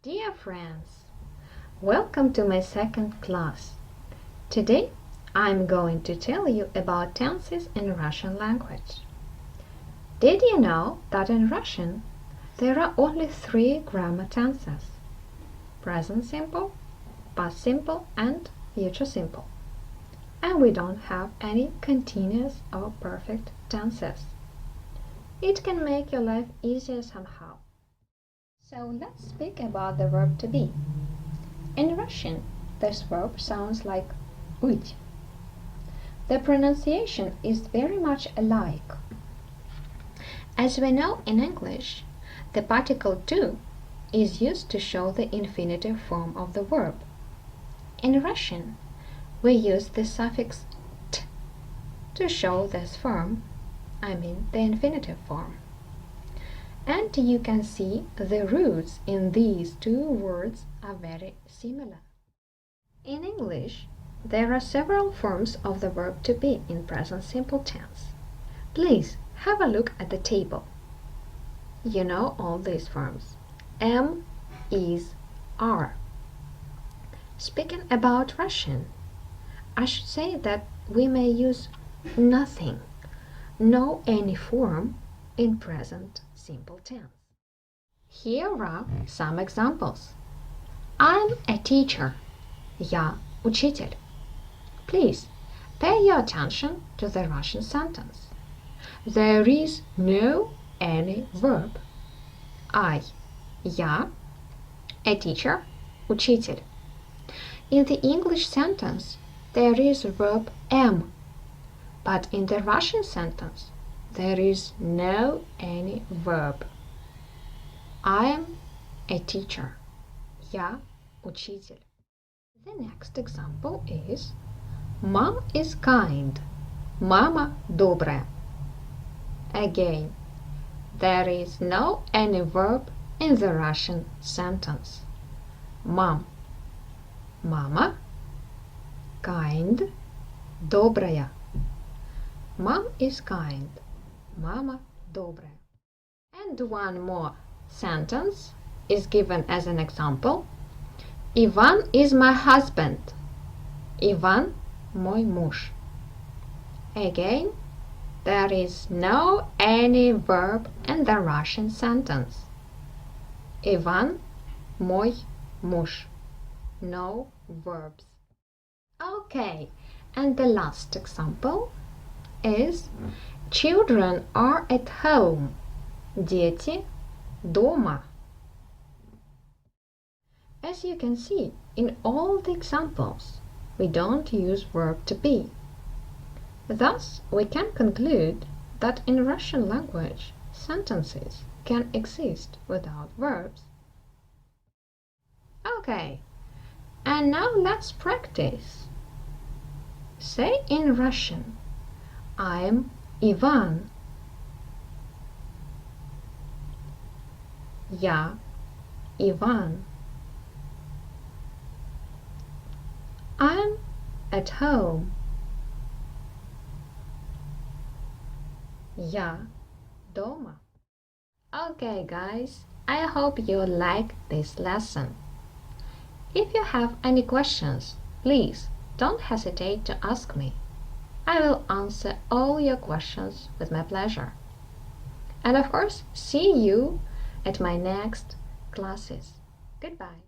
Dear friends, welcome to my second class. Today I'm going to tell you about tenses in Russian language. Did you know that in Russian there are only 3 grammar tenses? Present simple, past simple and future simple. And we don't have any continuous or perfect tenses. It can make your life easier somehow. So let's speak about the verb to be. In Russian, this verb sounds like быть. The pronunciation is very much alike. As we know in English, the particle to is used to show the infinitive form of the verb. In Russian, we use the suffix t to show this form, the infinitive form. And you can see the roots in these two words are very similar. In English, there are several forms of the verb to be in present simple tense. Please have a look at the table. You know all these forms. Am, is, are. Speaking about Russian, I should say that we may use nothing, no any form in present simple tense. Here are some examples. I'm a teacher. Я учитель. Please pay your attention to the Russian sentence. There is no any verb. I, я, a teacher, учитель. In the English sentence, there is verb am, but in the Russian sentence, there is no any verb. I am a teacher. Я учитель. The next example is Mom is kind. Mama добрая. Again, there is no any verb in the Russian sentence. Mom, mama, kind, добрая. Mom is kind. Mama добрая. And one more sentence is given as an example. Ivan is my husband. Ivan мой муж. Again, there is no any verb in the Russian sentence. Ivan мой муж. No verbs. Okay, and the last example is Children are at home. Дети дома. As you can see, in all the examples, we don't use verb to be. Thus, we can conclude that in Russian language, sentences can exist without verbs. Okay, and now let's practice. Say in Russian, I'm Иван. Я Иван. I'm at home. Я дома. Okay, guys, I hope you like this lesson. If you have any questions, please don't hesitate to ask me. I will answer all your questions with my pleasure. And of course, see you at my next classes. Goodbye.